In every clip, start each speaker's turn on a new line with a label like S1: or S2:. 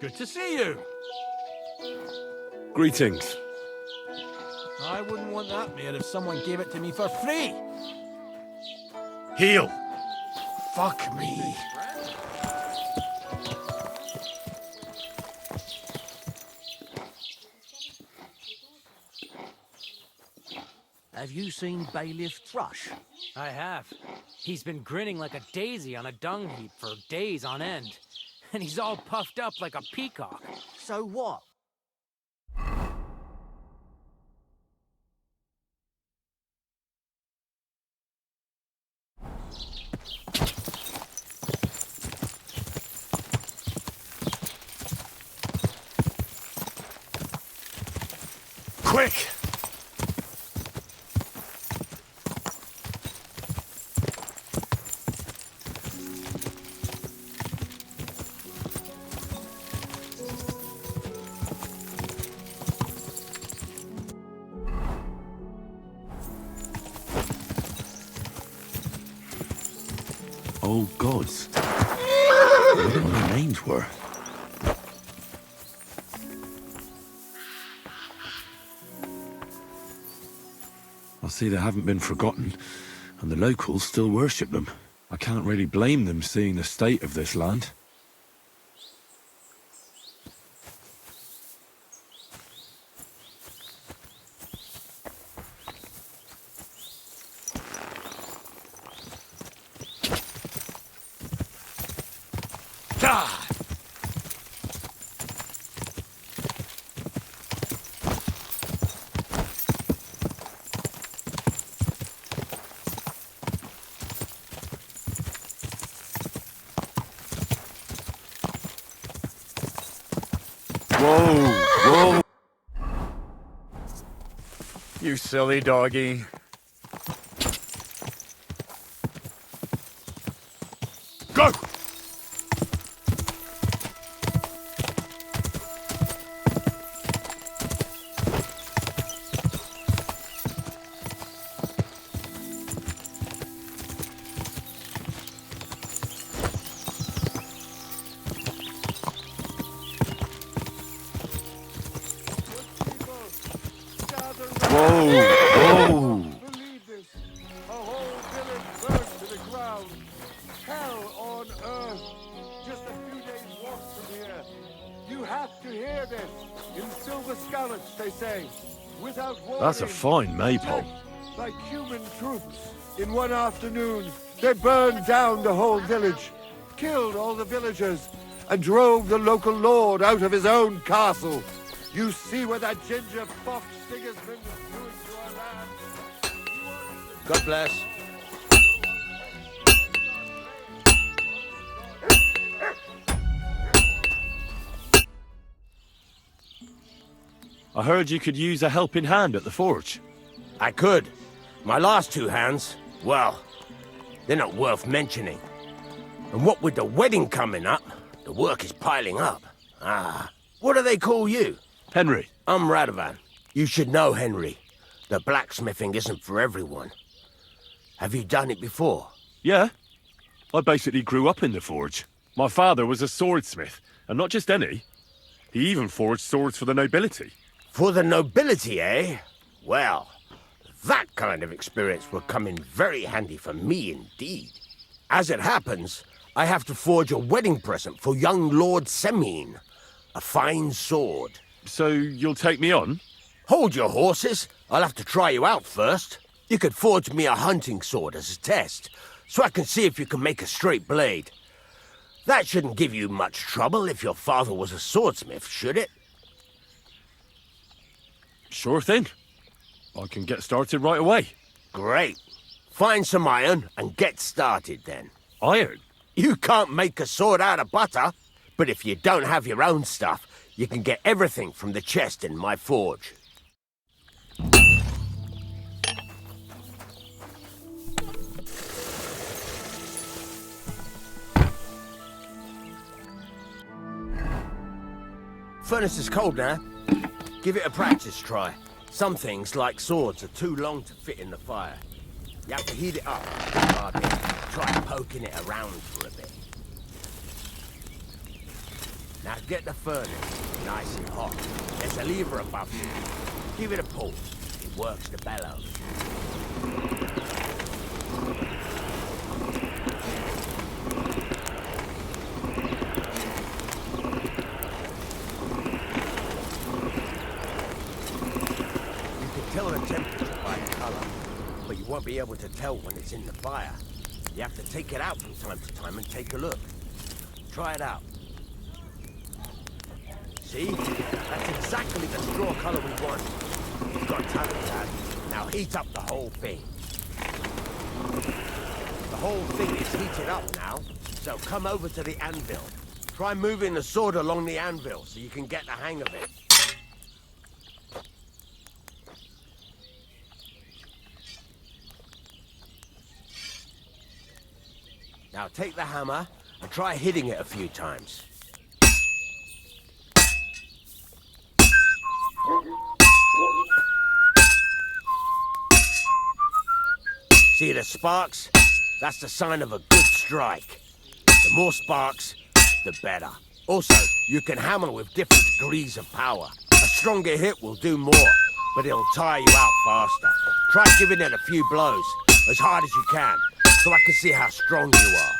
S1: Good to see you.
S2: Greetings.
S1: I wouldn't want that mare if someone gave it to me for free.
S2: Heel.
S1: Fuck me.
S3: Have you seen Bailiff Thrush?
S4: I have. He's been grinning like a daisy on a dung heap for days on end. And he's all puffed up like a peacock.
S3: So what?
S2: Quick! Oh, gods. I wonder what their names were. I see they haven't been forgotten, and the locals still worship them. I can't really blame them seeing the state of this land. Whoa! You silly doggy. Go! Whoa!
S5: Believe this. A whole village burned to the ground. Hell on earth. Just a few days' walk from here. You have to hear this. In Silver Skalitz, they say. Without warning.
S2: That's a fine maypole.
S5: Just like human troops. In one afternoon, they burned down the whole village, killed all the villagers, and drove the local lord out of his own castle. You see what that ginger fox Sigismund is doing to our land?
S3: God bless.
S2: I heard you could use a helping hand at the forge.
S6: I could. My last two hands, well, they're not worth mentioning. And what with the wedding coming up, the work is piling up. What do they call you?
S2: Henry.
S6: I'm Radovan. You should know, Henry. The blacksmithing isn't for everyone. Have you done it before?
S2: Yeah. I basically grew up in the forge. My father was a swordsmith, and not just any. He even forged swords for the nobility.
S6: For the nobility, eh? Well, that kind of experience will come in very handy for me indeed. As it happens, I have to forge a wedding present for young Lord Semine. A fine sword.
S2: So you'll take me on?
S6: Hold your horses. I'll have to try you out first. You could forge me a hunting sword as a test, so I can see if you can make a straight blade. That shouldn't give you much trouble if your father was a swordsmith, should it?
S2: Sure thing. I can get started right away.
S6: Great. Find some iron and get started then.
S2: Iron?
S6: You can't make a sword out of butter, but if you don't have your own stuff, you can get everything from the chest in my forge. Furnace is cold now. Give it a practice try. Some things, like swords, are too long to fit in the fire. You have to heat it up a bit. Try poking it around for a bit. Now get the furnace nice and hot. There's a lever above you. Give it a pull. It works the bellows. You can tell the temperature by the color, but you won't be able to tell when it's in the fire. You have to take it out from time to time and take a look. Try it out. See? That's exactly the straw color we want. You've got talent, lad. Now heat up the whole thing. The whole thing is heated up now, so come over to the anvil. Try moving the sword along the anvil so you can get the hang of it. Now take the hammer and try hitting it a few times. See the sparks? That's the sign of a good strike. The more sparks, the better. Also, you can hammer with different degrees of power. A stronger hit will do more, but it'll tire you out faster. Try giving it a few blows, as hard as you can, so I can see how strong you are.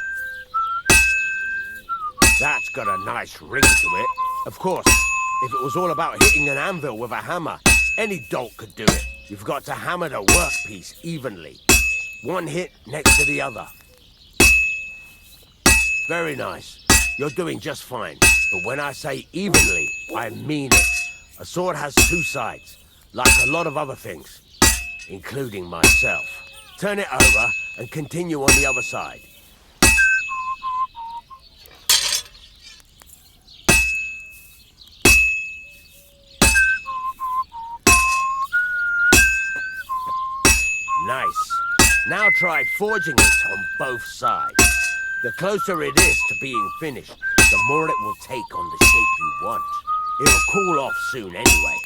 S6: That's got a nice ring to it. Of course, if it was all about hitting an anvil with a hammer, any dolt could do it. You've got to hammer the workpiece evenly. One hit next to the other. Very nice. You're doing just fine. But when I say evenly, I mean it. A sword has two sides, like a lot of other things, including myself. Turn it over and continue on the other side. Nice. Now try forging it on both sides. The closer it is to being finished, the more it will take on the shape you want. It'll cool off soon anyway.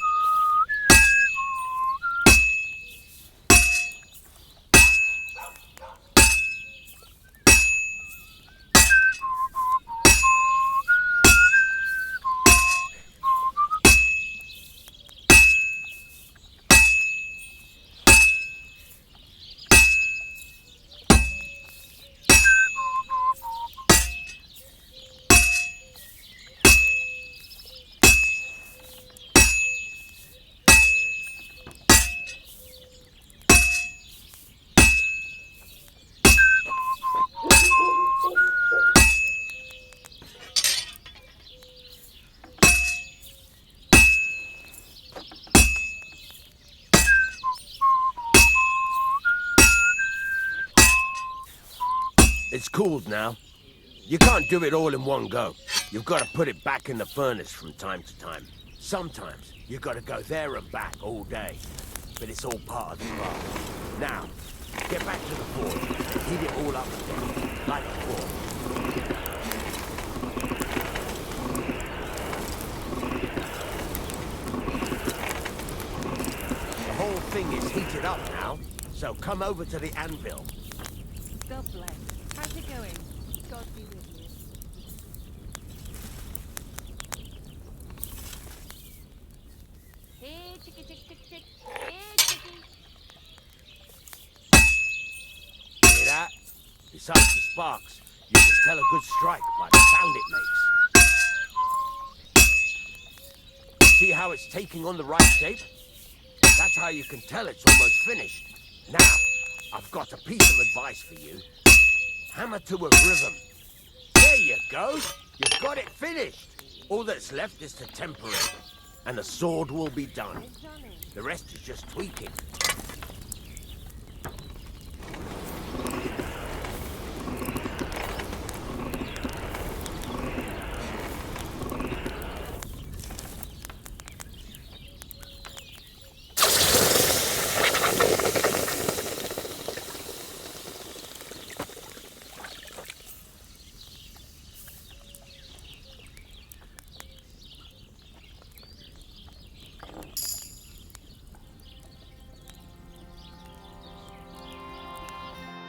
S6: It's cooled now. You can't do it all in one go. You've got to put it back in the furnace from time to time. Sometimes you've got to go there and back all day. But it's all part of the craft. Now, get back to the forge and heat it all up again, like before. The whole thing is heated up now, so come over to the anvil.
S7: God bless. How's it going? God be with you. Hey, chicky, chick, chick, chick. Hey, chicky.
S6: Hear that? Besides the sparks, you can tell a good strike by the sound it makes. See how it's taking on the right shape? That's how you can tell it's almost finished. Now, I've got a piece of advice for you. Hammer to a rhythm. There you go. You've got it finished. All that's left is to temper it, and the sword will be done. The rest is just tweaking.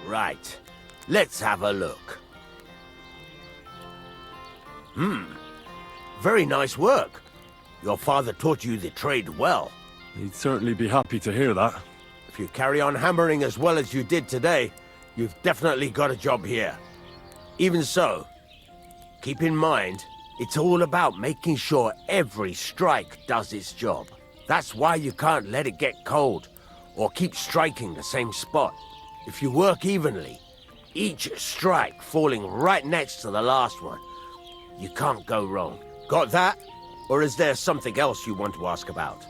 S6: Right, let's have a look. Very nice work. Your father taught you the trade well.
S2: He'd certainly be happy to hear that.
S6: If you carry on hammering as well as you did today, you've definitely got a job here. Even so, keep in mind, it's all about making sure every strike does its job. That's why you can't let it get cold, or keep striking the same spot. If you work evenly, each strike falling right next to the last one, you can't go wrong. Got that? Or is there something else you want to ask about?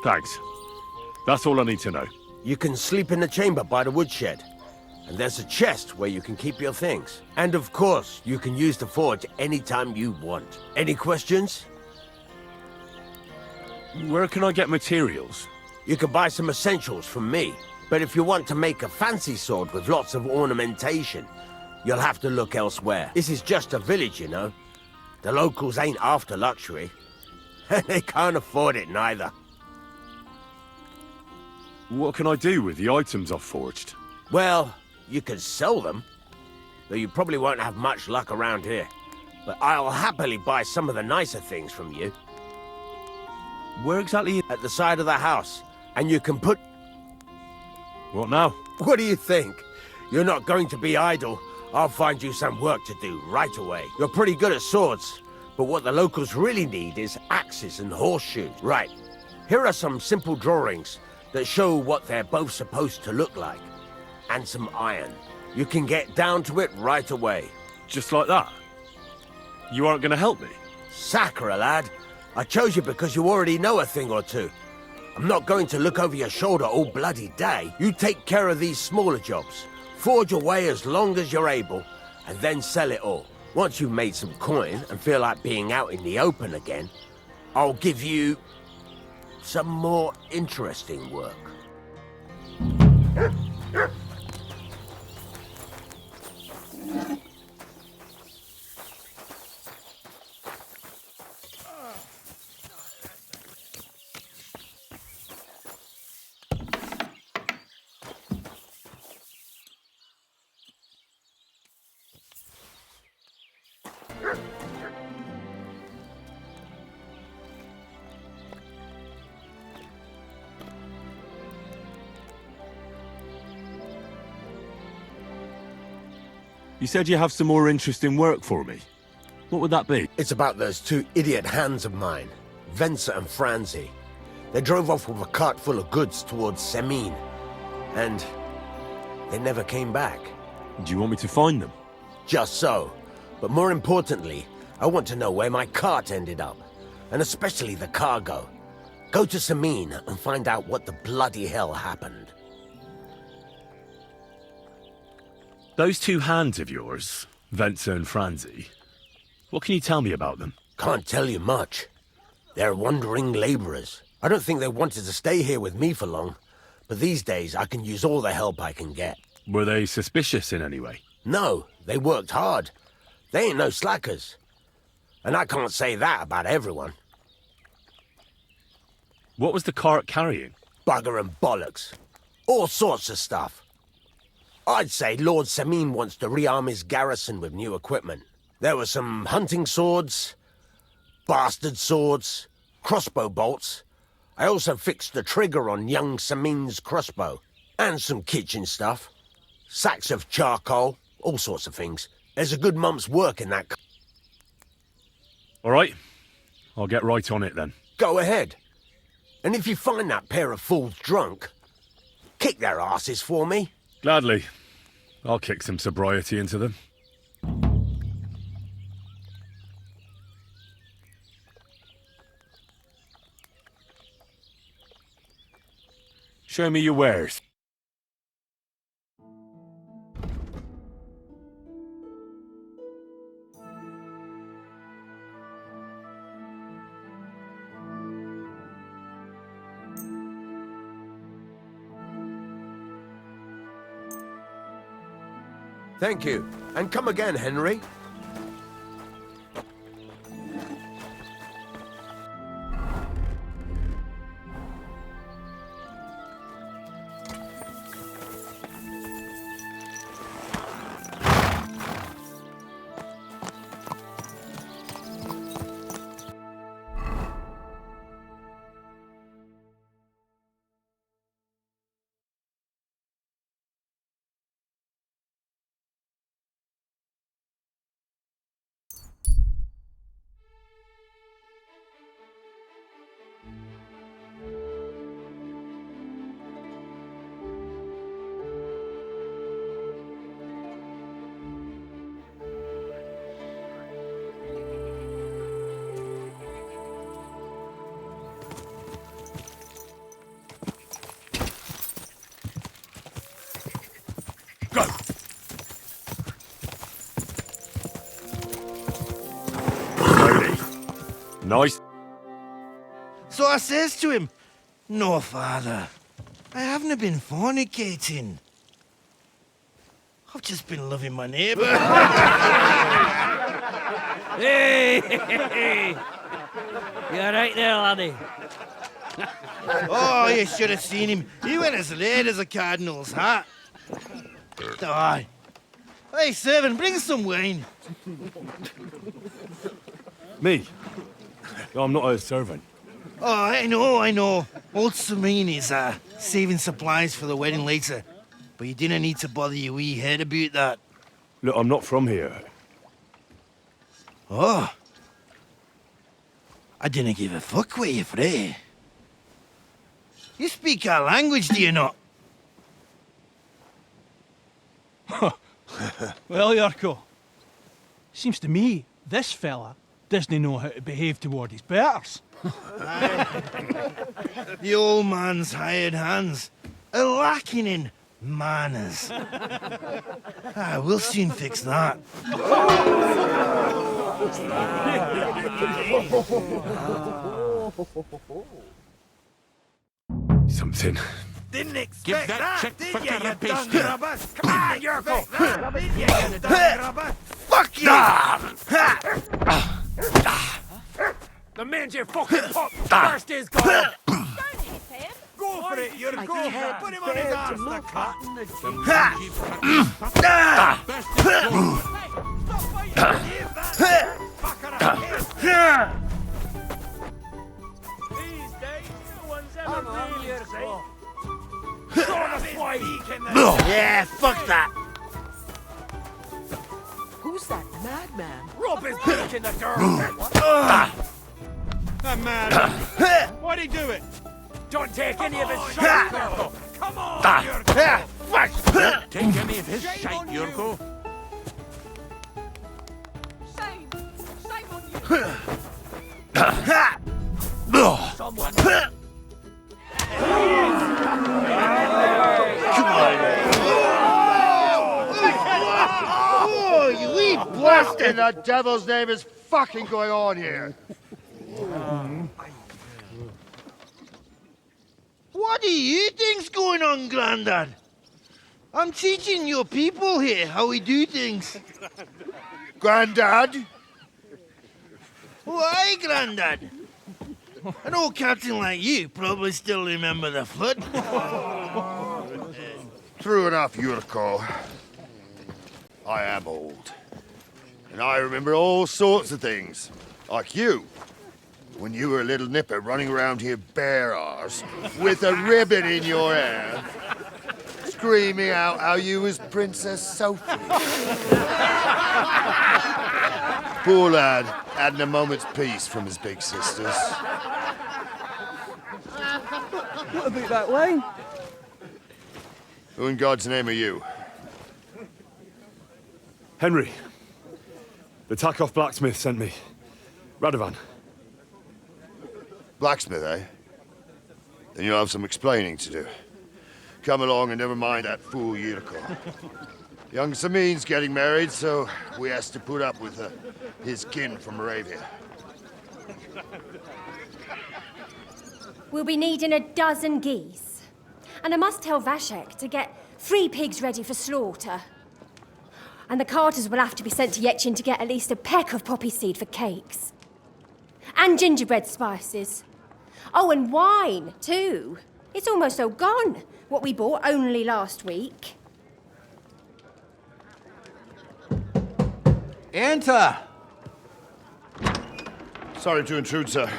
S2: Thanks. That's all I need to know.
S6: You can sleep in the chamber by the woodshed. And there's a chest where you can keep your things. And of course, you can use the forge anytime you want. Any questions?
S2: Where can I get materials?
S6: You can buy some essentials from me. But if you want to make a fancy sword with lots of ornamentation, you'll have to look elsewhere. This is just a village, you know. The locals ain't after luxury. And they can't afford it neither.
S2: What can I do with the items I've forged?
S6: Well, you can sell them, though you probably won't have much luck around here. But I'll happily buy some of the nicer things from you.
S2: Where exactly?
S6: At the side of the house. And you can put...
S2: What now?
S6: What do you think? You're not going to be idle. I'll find you some work to do right away. You're pretty good at swords, but what the locals really need is axes and horseshoes. Right. Here are some simple drawings that show what they're both supposed to look like. And some iron. You can get down to it right away.
S2: Just like that? You aren't going to help me?
S6: Sacre, lad. I chose you because you already know a thing or two. I'm not going to look over your shoulder all bloody day. You take care of these smaller jobs. Forge away as long as you're able, and then sell it all. Once you've made some coin and feel like being out in the open again, I'll give you some more interesting work.
S2: You said you have some more interesting work for me. What would that be?
S6: It's about those two idiot hands of mine, Venser and Franzi. They drove off with a cart full of goods towards Semine, and they never came back.
S2: Do you want me to find them?
S6: Just so. But more importantly, I want to know where my cart ended up, and especially the cargo. Go to Semine and find out what the bloody hell happened.
S2: Those two hands of yours, Venser and Franzi, what can you tell me about them?
S6: Can't tell you much. They're wandering laborers. I don't think they wanted to stay here with me for long, but these days I can use all the help I can get.
S2: Were they suspicious in any way?
S6: No, they worked hard. They ain't no slackers. And I can't say that about everyone.
S2: What was the cart carrying?
S6: Bugger and bollocks. All sorts of stuff. I'd say Lord Semine wants to rearm his garrison with new equipment. There were some hunting swords, bastard swords, crossbow bolts. I also fixed the trigger on young Semine's crossbow. And some kitchen stuff. Sacks of charcoal, all sorts of things. There's a good month's work in that.
S2: All right. I'll get right on it then.
S6: Go ahead. And if you find that pair of fools drunk, kick their asses for me.
S2: Gladly. I'll kick some sobriety into them. Show me your wares.
S6: Thank you. And come again, Henry.
S2: Go! Slowly. Nice.
S8: So I says to him, "No, father, I haven't been fornicating. I've just been loving my neighbour."
S3: Hey! You're right there, laddie.
S8: Oh, you should have seen him. He went as late as a cardinal's hat. Aye. Hey, servant, bring some wine.
S2: Me? I'm not a servant.
S8: Oh, I know. Old Samine is saving supplies for the wedding later. But you didn't need to bother your wee head about that.
S2: Look, I'm not from here.
S8: Oh. I didn't give a fuck where you're from. You speak our language, do you not?
S1: Well, Yurko, seems to me this fella doesn't know how to behave toward his betters.
S8: The old man's hired hands are lacking in manners. We'll soon fix that.
S2: Something.
S8: Didn't expect
S3: Give that chick
S8: did
S3: fucker
S8: you,
S3: a
S8: you
S3: pasty.
S8: dunderabus? Come on, Yurko! Fuck you!
S4: The man's your fucking pop. First is gone.
S7: Don't hit him.
S8: Go for it, Yurko! Put him on his arse, the cut!
S3: Best
S8: Stop fighting! Give that fucker a kiss! These days, no one's ever really safe. Yeah, fuck that!
S3: Who's that madman?
S8: Rob his dick in the dirt!
S1: That man, why'd he do it?
S8: Don't take any of his shit, Yurko! Come on, Yurko! Fuck!
S3: Take any of his shite, Yurko.
S7: Shame. Shame on you.
S8: Someone...
S5: Oh, you wee blast in the devil's name is fucking going on here?
S8: What do you think's going on, Grandad? I'm teaching your people here how we do things.
S5: Grandad?
S8: Why, Grandad? An old captain like you probably still remember the flood.
S5: True enough, Yurko. I am old. And I remember all sorts of things. Like you. When you were a little nipper running around here bare arse, with a ribbon in your hair, screaming out how you was Princess Sophie. Poor lad, hadn't a moment's peace from his big sisters.
S1: What about that wine?
S5: Who in God's name are you?
S2: Henry. The Takeoff blacksmith sent me. Radovan.
S5: Blacksmith, eh? Then you'll have some explaining to do. Come along and never mind that fool Yurko. Young Samin's getting married, so we has to put up with his kin from Moravia.
S9: We'll be needing a dozen geese. And I must tell Vashek to get 3 pigs ready for slaughter. And the carters will have to be sent to Yetchin to get at least a peck of poppy seed for cakes. And gingerbread spices. Oh, and wine, too. It's almost all gone, what we bought only last week.
S3: Enter.
S5: Sorry to intrude, sir.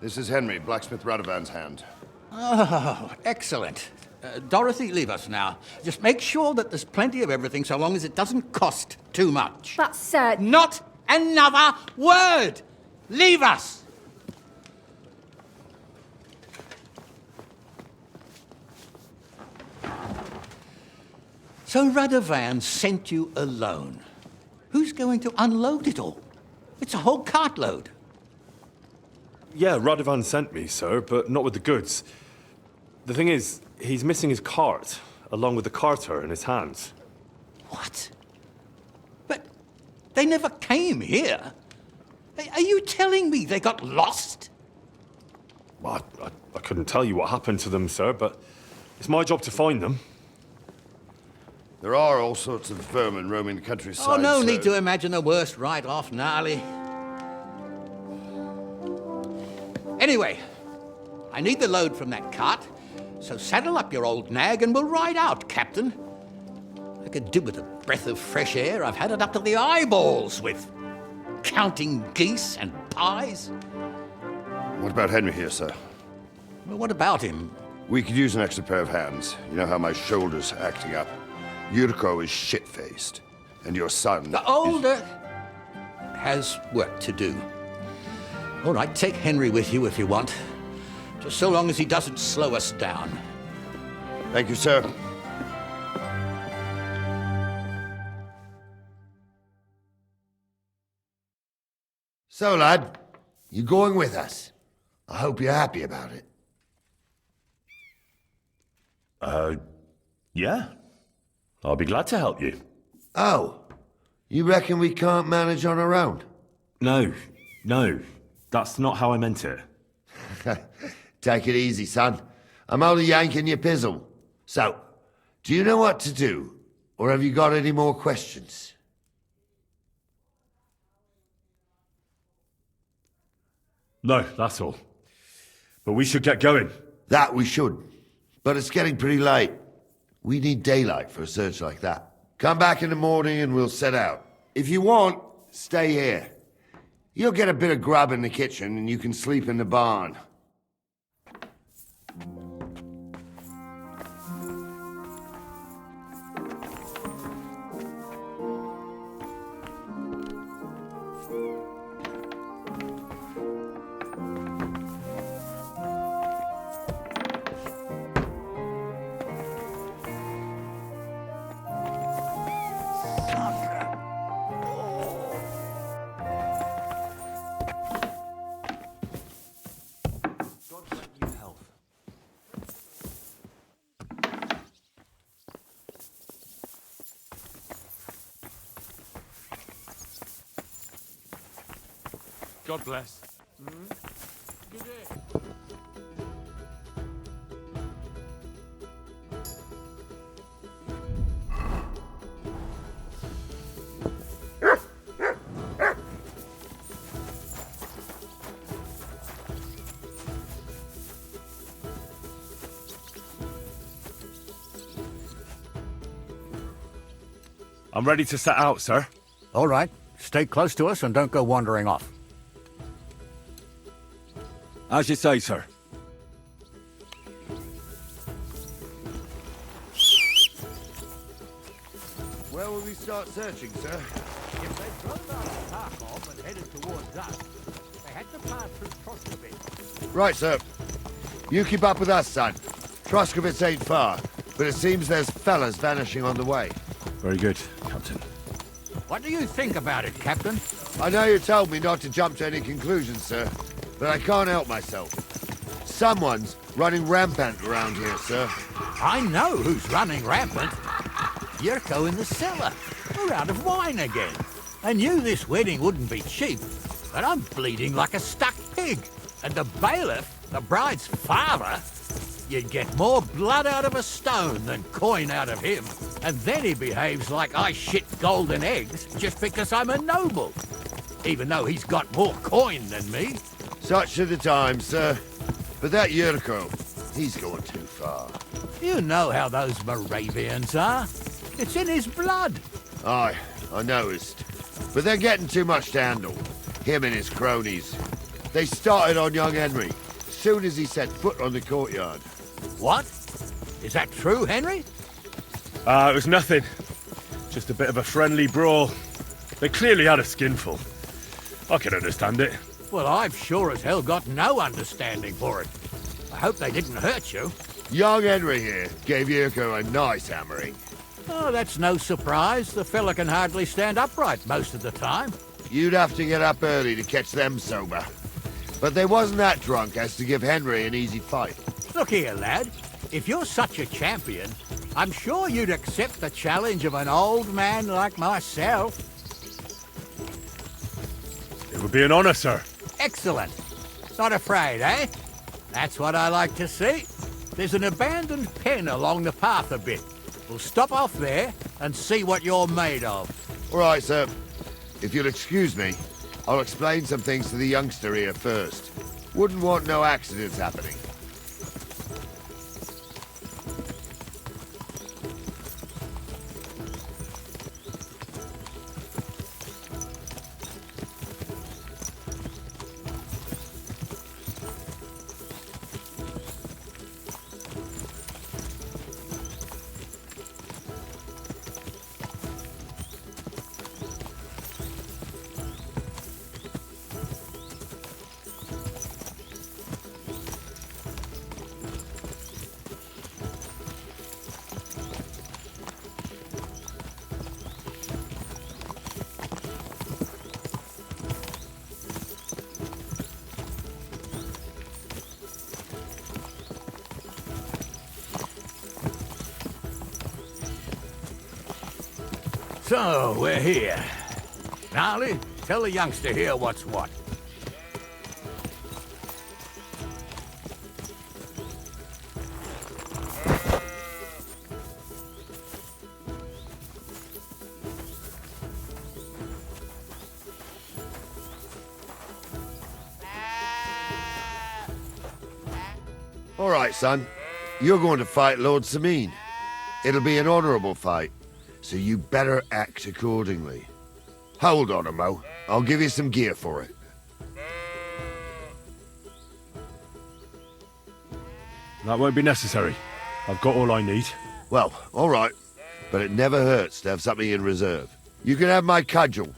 S5: This is Henry, blacksmith Radovan's hand.
S3: Oh, excellent. Dorothy, leave us now. Just make sure that there's plenty of everything so long as it doesn't cost too much.
S9: But, sir...
S3: Not another word! Leave us! So Radovan sent you alone. Who's going to unload it all? It's a whole cartload.
S2: Yeah, Radovan sent me, sir, but not with the goods. The thing is, he's missing his cart, along with the carter in his hands.
S3: What? But they never came here. Are you telling me they got lost?
S2: Well, I couldn't tell you what happened to them, sir, but it's my job to find them.
S5: There are all sorts of vermin roaming the countryside.
S3: Oh, no
S5: sir.
S3: need to imagine the worst right off, gnarly. Anyway, I need the load from that cart, so saddle up your old nag and we'll ride out, Captain. I could do with a breath of fresh air. I've had it up to the eyeballs with counting geese and pies.
S5: What about Henry here, sir?
S3: Well, what about him?
S5: We could use an extra pair of hands. You know how my shoulder's acting up. Yuriko is shit-faced. And your son...
S3: The older has work to do. All right, take Henry with you if you want. Just so long as he doesn't slow us down.
S5: Thank you, sir.
S10: So, lad, you going with us? I hope you're happy about it.
S2: Yeah. I'll be glad to help you.
S10: Oh, you reckon we can't manage on our own?
S2: No, that's not how I meant it.
S10: Take it easy, son. I'm only yanking your pizzle. So, do you know what to do? Or have you got any more questions?
S2: No, that's all. But we should get going.
S10: That we should. But it's getting pretty late. We need daylight for a search like that. Come back in the morning and we'll set out. If you want, stay here. You'll get a bit of grub in the kitchen and you can sleep in the barn.
S2: God bless.
S3: Good day.
S2: I'm ready to set out, sir.
S3: All right. Stay close to us and don't go wandering off.
S2: As you say, sir.
S5: Where will we start searching, sir?
S3: If they drove out of Kharkov and headed towards us, they had to pass through Trosky.
S10: Right, sir. You keep up with us, son. Troskovitz ain't far, but it seems there's fellas vanishing on the way.
S2: Very good, Captain.
S3: What do you think about it, Captain?
S10: I know you told me not to jump to any conclusions, sir, but I can't help myself. Someone's running rampant around here, sir.
S3: I know who's running rampant. Yuriko in the cellar. We're out of wine again. I knew this wedding wouldn't be cheap, but I'm bleeding like a stuck pig. And the bailiff, the bride's father, you'd get more blood out of a stone than coin out of him. And then he behaves like I shit golden eggs just because I'm a noble. Even though he's got more coin than me.
S10: Such are the times, sir. But that Yuriko, he's going too far.
S3: You know how those Moravians are. It's in his blood.
S10: Aye, I noticed. But they're getting too much to handle. Him and his cronies. They started on young Henry, as soon as he set foot on the courtyard.
S3: What? Is that true, Henry?
S2: It was nothing. Just a bit of a friendly brawl. They clearly had a skinful. I can understand it.
S3: Well, I've sure as hell got no understanding for it. I hope they didn't hurt you.
S10: Young Henry here gave Yuriko a nice hammering.
S3: Oh, that's no surprise. The fella can hardly stand upright most of the time.
S10: You'd have to get up early to catch them sober. But they wasn't that drunk as to give Henry an easy fight.
S3: Look here, lad. If you're such a champion, I'm sure you'd accept the challenge of an old man like myself.
S2: It would be an honor, sir.
S3: Excellent. Not afraid, eh? That's what I like to see. There's an abandoned pen along the path a bit. We'll stop off there and see what you're made of.
S10: All right, sir. If you'll excuse me, I'll explain some things to the youngster here first. Wouldn't want no accidents happening.
S3: So, we're here. Gnarly, tell the youngster here what's what.
S10: All right, son. You're going to fight Lord Sameen. It'll be an honorable fight, so you better act accordingly. Hold on, Mo. I'll give you some gear for it.
S2: That won't be necessary. I've got all I need.
S10: Well, all right. But it never hurts to have something in reserve. You can have my cudgel.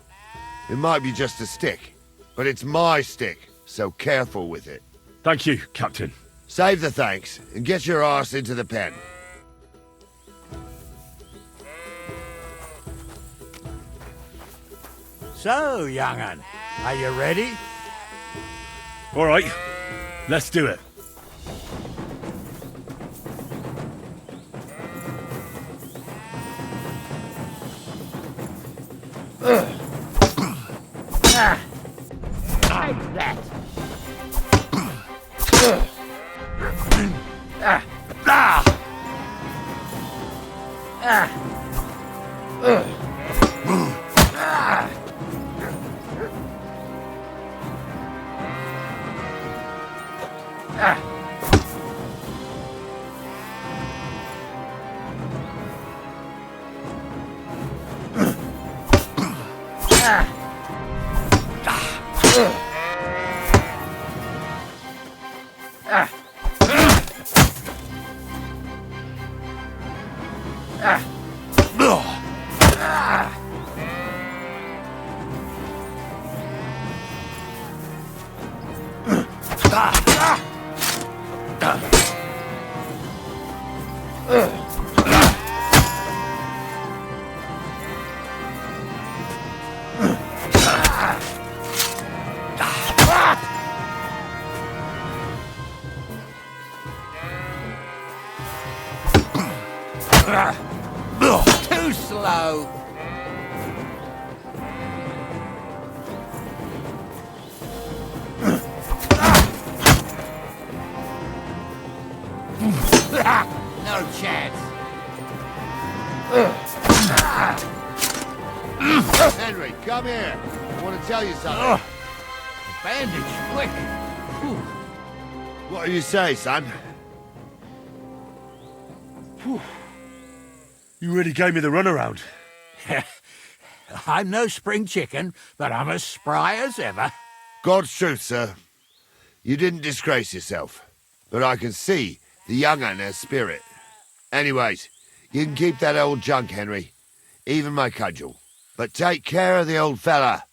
S10: It might be just a stick, but it's my stick, so careful with it.
S2: Thank you, Captain.
S10: Save the thanks, and get your arse into the pen.
S3: So, young'un, are you ready?
S2: All right, let's do it.
S3: Take that! Too slow. No chance.
S10: Henry, come here. I want to tell you something.
S3: Bandage, quick.
S10: What do you say, son?
S2: You really gave me the runaround.
S3: I'm no spring chicken, but I'm as spry as ever.
S10: God's truth, sir. You didn't disgrace yourself, but I can see the young un has spirit. Anyways, you can keep that old junk, Henry. Even my cudgel. But take care of the old fella.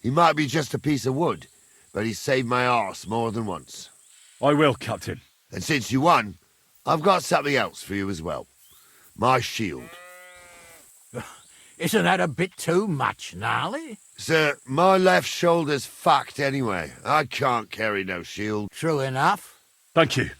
S10: He might be just a piece of wood, but he's saved my arse more than once.
S2: I will, Captain.
S10: And since you won, I've got something else for you as well. My shield.
S3: Isn't that a bit too much, Gnarly?
S10: Sir, my left shoulder's fucked anyway. I can't carry no shield.
S3: True enough.
S2: Thank you.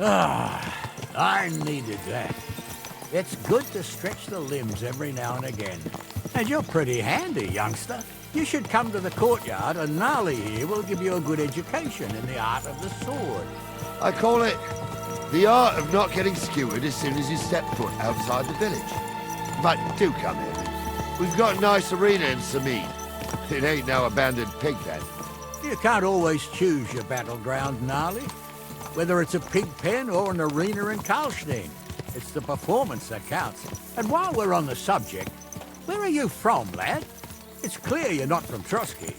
S3: I needed that. It's good to stretch the limbs every now and again. And you're pretty handy, youngster. You should come to the courtyard, and Gnarly here will give you a good education in the art of the sword.
S10: I call it the art of not getting skewered as soon as you step foot outside the village. But do come here. We've got a nice arena in Sameen. It ain't no abandoned pig then.
S3: You can't always choose your battleground, Gnarly. Whether it's a pig pen or an arena in Karlstein, it's the performance that counts. And while we're on the subject, where are you from, lad? It's clear you're not from Trosky.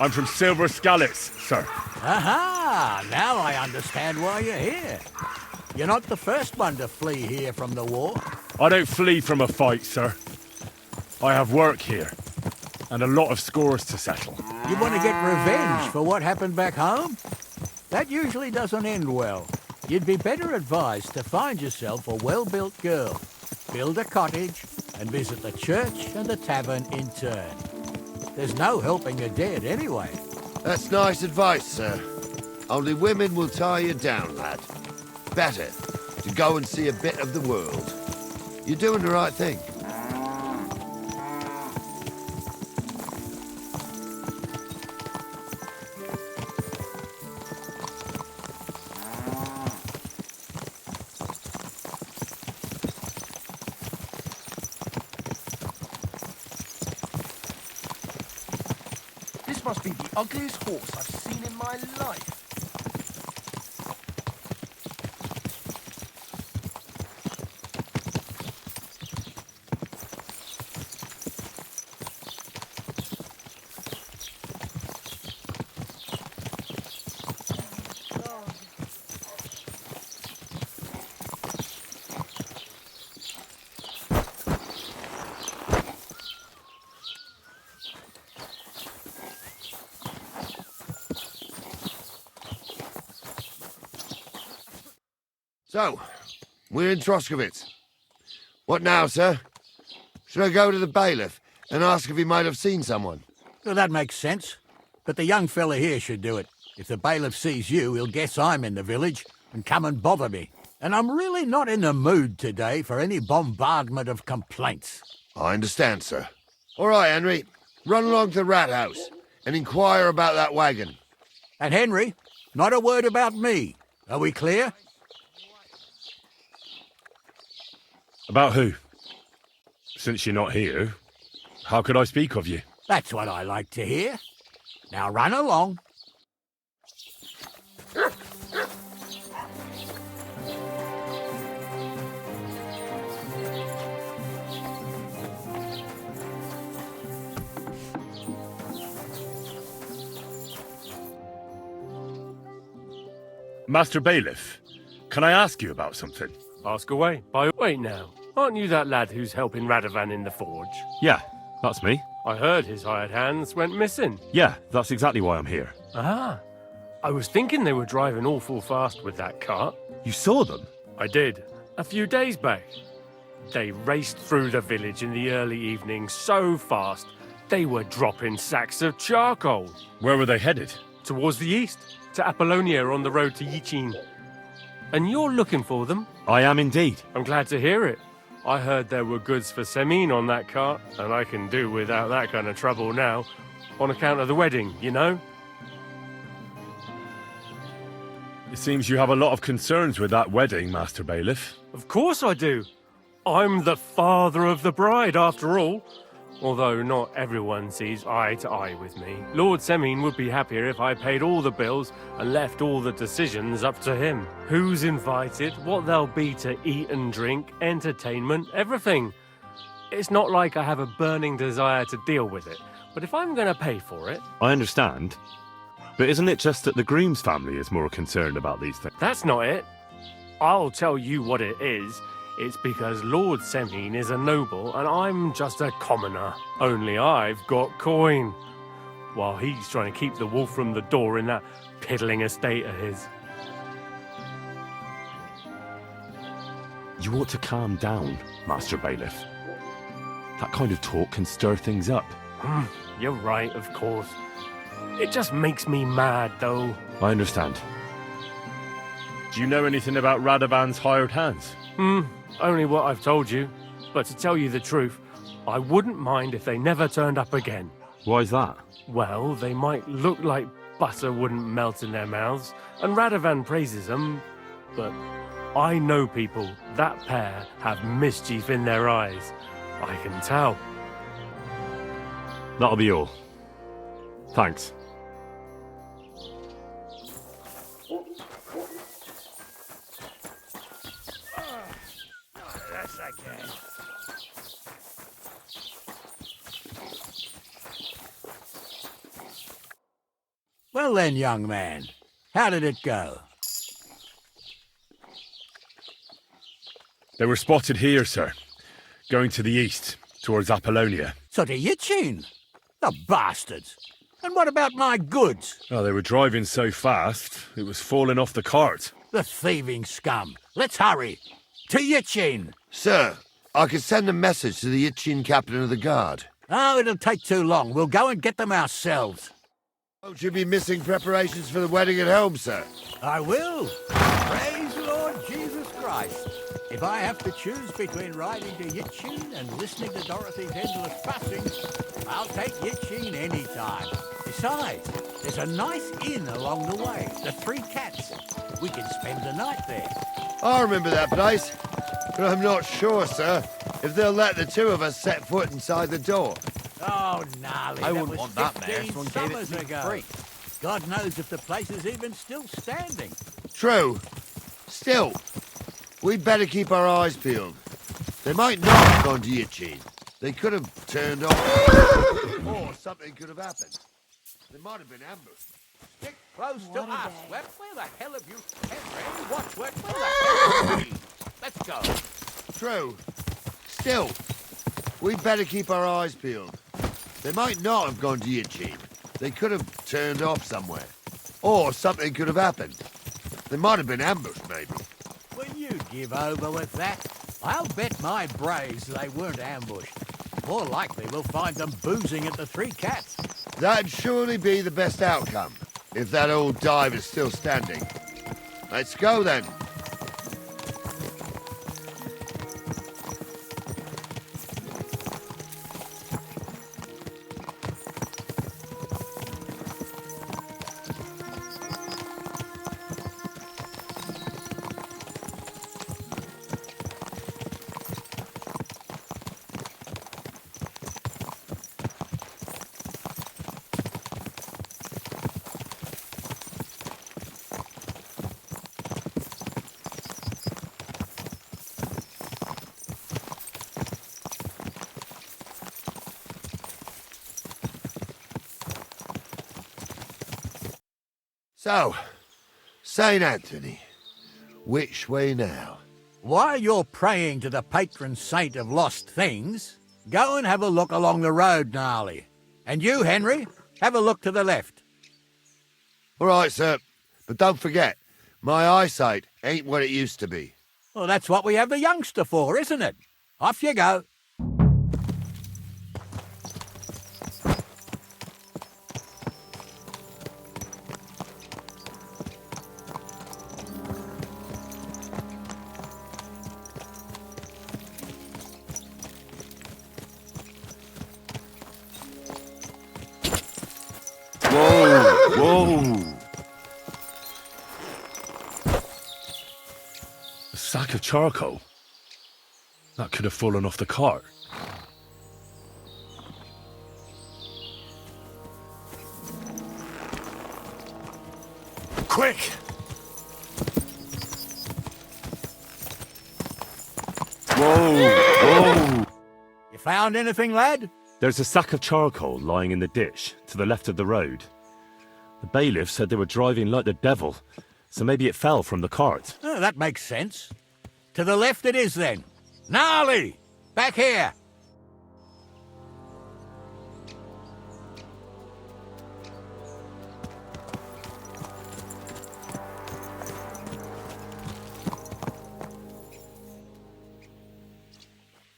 S2: I'm from Silver Skalitz, sir.
S3: Aha! Now I understand why you're here. You're not the first one to flee here from the war.
S2: I don't flee from a fight, sir. I have work here, and a lot of scores to settle.
S3: You want to get revenge for what happened back home? That usually doesn't end well. You'd be better advised to find yourself a well-built girl, build a cottage, and visit the church and the tavern in turn. There's no helping the dead anyway.
S10: That's nice advice, sir. Only women will tie you down, lad. Better to go and see a bit of the world. You're doing the right thing.
S8: This must be the ugliest horse I've seen in my life.
S10: So, we're in Troskowitz. What now, sir? Should I go to the bailiff and ask if he might have seen someone?
S3: Well, that makes sense. But the young fella here should do it. If the bailiff sees you, he'll guess I'm in the village and come and bother me. And I'm really not in the mood today for any bombardment of complaints.
S10: I understand, sir. All right, Henry. Run along to the rat house and inquire about that wagon.
S3: And Henry, not a word about me. Are we clear?
S2: About who? Since you're not here, how could I speak of you?
S3: That's what I like to hear. Now run along.
S2: Master Bailiff, can I ask you about something?
S11: Ask away. Wait now. Aren't you that lad who's helping Radovan in the forge?
S2: Yeah, that's me.
S11: I heard his hired hands went missing.
S2: Yeah, that's exactly why I'm here.
S11: Ah. I was thinking they were driving awful fast with that cart.
S2: You saw them?
S11: I did. A few days back. They raced through the village in the early evening so fast, they were dropping sacks of charcoal.
S2: Where were they headed?
S11: Towards the east, to Apollonia on the road to Yichin. And you're looking for them?
S2: I am indeed.
S11: I'm glad to hear it. I heard there were goods for Semine on that cart, and I can do without that kind of trouble now, on account of the wedding, you know?
S2: It seems you have a lot of concerns with that wedding, Master Bailiff.
S11: Of course I do. I'm the father of the bride, after all. Although not everyone sees eye to eye with me. Lord Semine would be happier if I paid all the bills and left all the decisions up to him. Who's invited, what there'll be to eat and drink, entertainment, everything. It's not like I have a burning desire to deal with it, but if I'm going to pay for it...
S2: I understand. But isn't it just that the groom's family is more concerned about these things?
S11: That's not it. I'll tell you what it is. It's because Lord Semine is a noble and I'm just a commoner. Only I've got coin. While he's trying to keep the wolf from the door in that piddling estate of his.
S2: You ought to calm down, Master Bailiff. That kind of talk can stir things up.
S11: You're right, of course. It just makes me mad, though.
S2: I understand. Do you know anything about Radovan's hired hands?
S11: Only what I've told you. But to tell you the truth, I wouldn't mind if they never turned up again.
S2: Why's that?
S11: Well, they might look like butter wouldn't melt in their mouths, and Radovan praises them, but I know people, that pair, have mischief in their eyes. I can tell.
S2: That'll be all. Thanks.
S3: Yes, I can. Well then, young man, how did it go?
S2: They were spotted here, sir. Going to the east, towards Apollonia.
S3: So to Yitchin? The bastards! And what about my goods?
S2: Oh, they were driving so fast, it was falling off the cart.
S3: The thieving scum! Let's hurry! To Yitchin!
S10: Sir, I can send a message to the Itchin captain of the guard.
S3: Oh, it'll take too long. We'll go and get them ourselves.
S10: Won't you be missing preparations for the wedding at home, sir?
S3: I will. Praise Lord Jesus Christ. If I have to choose between riding to Yitchin and listening to Dorothy's endless fussing, I'll take Yitchin any time. Besides, there's a nice inn along the way, the Three Cats. We can spend the night there.
S10: I remember that place, but I'm not sure, sir, if they'll let the two of us set foot inside the door.
S3: Oh, gnarly,
S12: I
S3: that
S12: wouldn't
S3: was
S12: want that there.
S3: 15
S12: Someone gave it
S3: summers
S12: to me
S3: ago.
S12: free.
S3: God knows if the place is even still standing.
S10: True. Still, we'd better keep our eyes peeled. They might not have gone to Yitchin. They could have turned off. Or something could have happened. They might have been ambushed.
S3: Stick close to us. Where the hell have you... Henry, watch where the hell have you been? Let's go.
S10: True. Still, we'd better keep our eyes peeled. They might not have gone to Yitchin. They could have turned off somewhere. Or something could have happened. They might have been ambushed, maybe.
S3: Will you give over with that? I'll bet my braves they weren't ambushed. More likely we'll find them boozing at the Three Cats.
S10: That'd surely be the best outcome, if that old dive is still standing. Let's go, then. So, St. Anthony, which way now?
S3: While you're praying to the patron saint of lost things, go and have a look along the road, Gnarly. And you, Henry, have a look to the left.
S10: All right, sir. But don't forget, my eyesight ain't what it used to be.
S3: Well, that's what we have the youngster for, isn't it? Off you go.
S2: Whoa! A sack of charcoal? That could have fallen off the cart. Quick! Whoa!
S3: You found anything, lad?
S2: There's a sack of charcoal lying in the ditch to the left of the road. The bailiff said they were driving like the devil, so maybe it fell from the cart.
S3: Oh, that makes sense. To the left it is, then. Gnarly! Back here!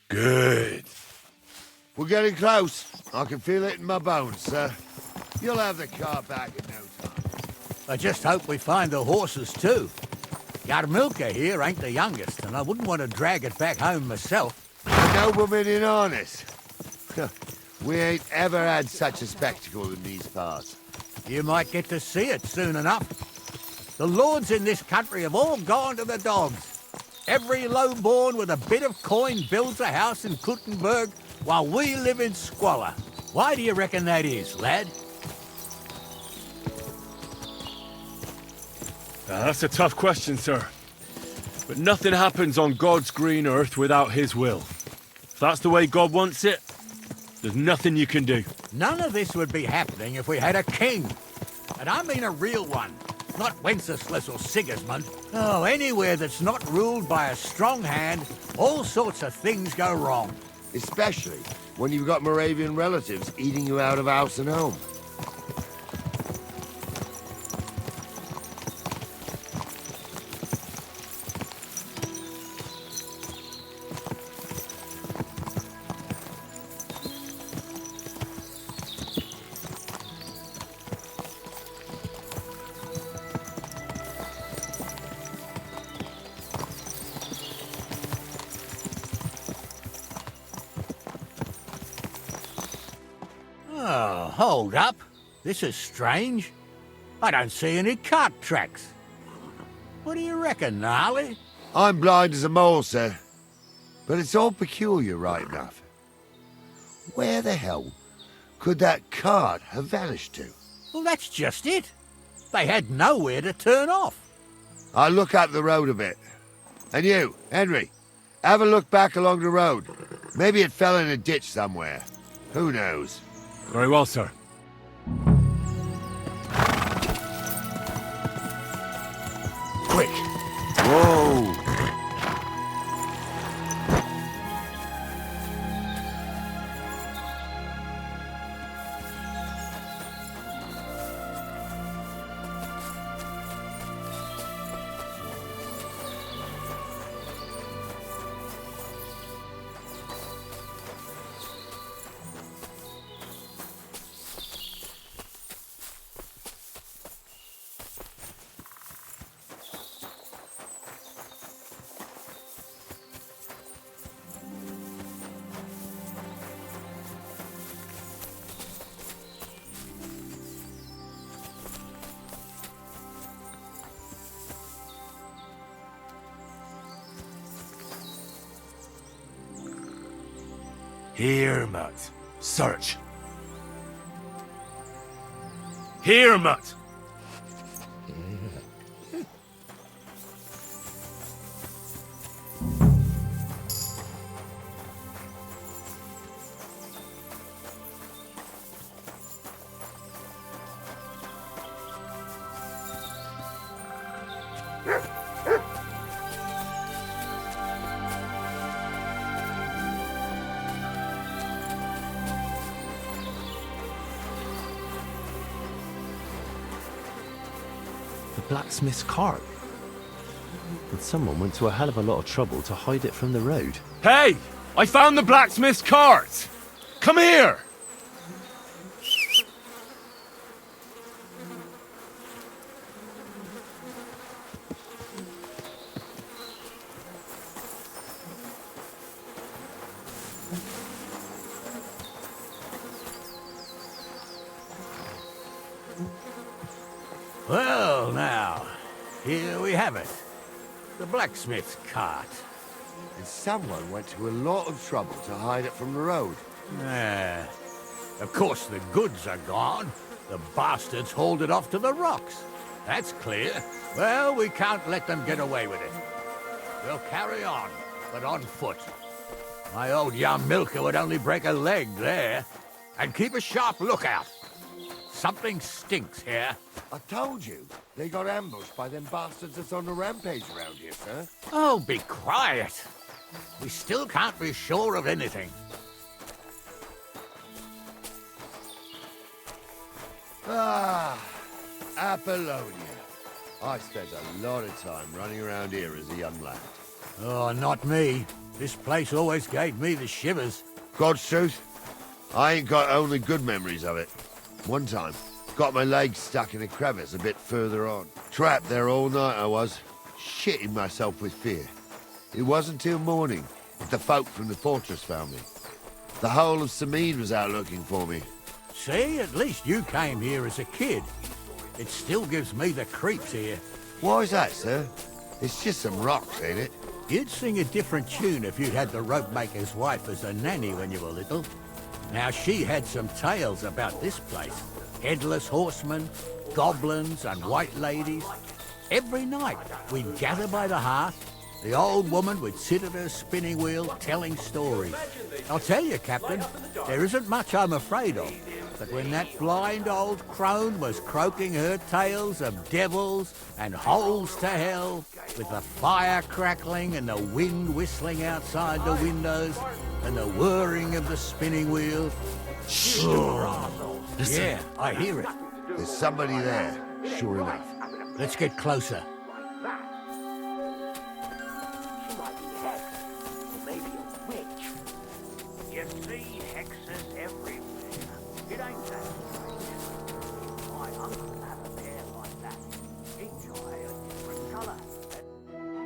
S10: Good. We're getting close. I can feel it in my bones, sir. You'll have the car back in no time.
S3: I just hope we find the horses too. Yarmilka here ain't the youngest, and I wouldn't want to drag it back home myself.
S10: A nobleman in harness. We ain't ever had such a spectacle in these parts.
S3: You might get to see it soon enough. The lords in this country have all gone to the dogs. Every lowborn with a bit of coin builds a house in Kuttenberg while we live in squalor. Why do you reckon that is, lad?
S2: That's a tough question, sir. But nothing happens on God's green earth without his will. If that's the way God wants it, there's nothing you can do.
S3: None of this would be happening if we had a king. And I mean a real one. Not Wenceslas or Sigismund. Oh, anywhere that's not ruled by a strong hand, all sorts of things go wrong.
S10: Especially when you've got Moravian relatives eating you out of house and home.
S3: Oh, hold up. This is strange. I don't see any cart tracks. What do you reckon, Gnarly?
S10: I'm blind as a mole, sir. But it's all peculiar, right enough. Where the hell could that cart have vanished to?
S3: Well, that's just it. They had nowhere to turn off.
S10: I'll look up the road a bit. And you, Henry, have a look back along the road. Maybe it fell in a ditch somewhere. Who knows?
S2: Very well, sir.
S10: Quick! Whoa!
S2: Here, Mutt. Search. Here, Mutt.
S12: Blacksmith's cart. And someone went to a hell of a lot of trouble to hide it from the road.
S2: Hey! I found the blacksmith's cart! Come here!
S3: Well, now, here we have it. The blacksmith's cart.
S10: And someone went to a lot of trouble to hide it from the road.
S3: Of course, the goods are gone. The bastards hauled it off to the rocks. That's clear. Well, we can't let them get away with it. We'll carry on, but on foot. My old Yarmilka would only break a leg there. And keep a sharp lookout. Something stinks here.
S10: I told you, they got ambushed by them bastards that's on the rampage around here, sir.
S3: Oh, be quiet. We still can't be sure of anything.
S10: Ah, Apollonia. I spent a lot of time running around here as a young lad.
S3: Oh, not me. This place always gave me the shivers.
S10: God's truth, I ain't got only good memories of it. One time, Got my legs stuck in a crevice a bit further on. Trapped there all night I was, shitting myself with fear. It wasn't till morning that the folk from the fortress found me. The whole of Samid was out looking for me.
S3: See, at least you came here as a kid. It still gives me the creeps here.
S10: Why is that, sir? It's just some rocks, ain't it?
S3: You'd sing a different tune if you'd had the rope maker's wife as a nanny when you were little. Now, she had some tales about this place. Headless horsemen, goblins and white ladies. Every night, we'd gather by the hearth. The old woman would sit at her spinning wheel telling stories. I'll tell you, Captain, there isn't much I'm afraid of. But when that blind old crone was croaking her tales of devils and holes to hell, with the fire crackling and the wind whistling outside the windows, and the whirring of the spinning wheel...
S10: Listen.
S3: Yeah, I hear it.
S10: There's somebody there, sure enough.
S3: Let's get closer.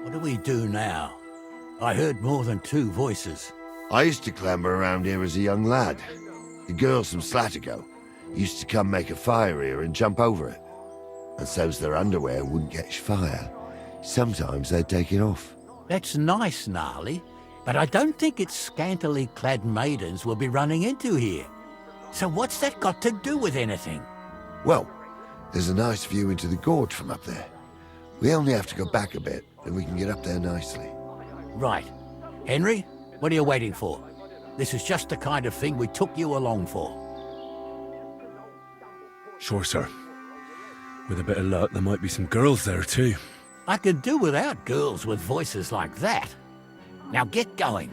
S3: What do we do now? I heard more than 2 voices.
S10: I used to clamber around here as a young lad. The girls from Slatigo used to come make a fire here and jump over it. And so's their underwear wouldn't catch fire, sometimes they'd take it off.
S3: That's nice, Gnarly, but I don't think it's scantily clad maidens we'll be running into here. So what's that got to do with anything?
S10: Well, there's a nice view into the gorge from up there. We only have to go back a bit, and we can get up there nicely.
S3: Right. Henry, what are you waiting for? This is just the kind of thing we took you along for.
S2: Sure, sir. With a bit of luck, there might be some girls there too.
S3: I could do without girls with voices like that. Now get going.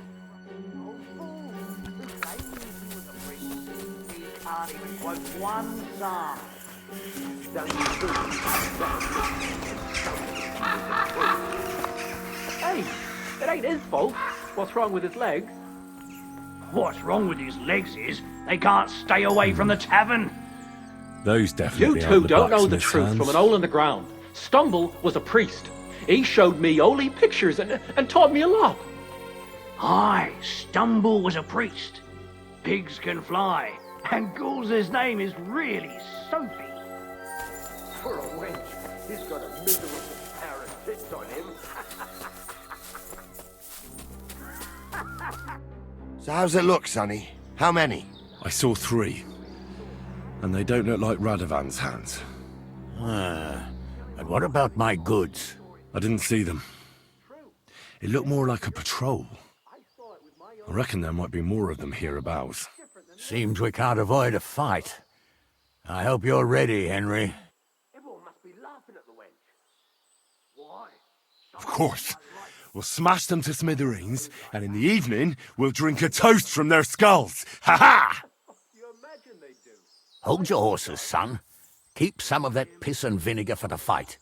S13: Hey, it ain't his fault. What's wrong with his legs?
S14: What's wrong with his legs is they can't stay away from the tavern.
S2: Those definitely
S13: You
S2: aren't
S13: two
S2: the
S13: don't know the
S2: blacksmith's
S13: truth
S2: hands.
S13: from an hole in the ground. Stumble was a priest. He showed me holy pictures and taught me a lot.
S14: Aye, Stumble was a priest. Pigs can fly, and Ghoul's name is really Soapy.
S5: For a wench, he's got a miserable pair of tits on him.
S10: So how's it look, Sonny? How many?
S2: I saw 3. And they don't look like Radovan's hands.
S3: And what about my goods?
S2: I didn't see them. It looked more like a patrol. I reckon there might be more of them hereabouts.
S3: Seems we can't avoid a fight. I hope you're ready, Henry.
S5: Everyone must be laughing at the wench. Why?
S2: Of course. We'll smash them to smithereens, and in the evening, we'll drink a toast from their skulls. Ha-ha!
S3: Hold your horses, son. Keep some of that piss and vinegar for the fight.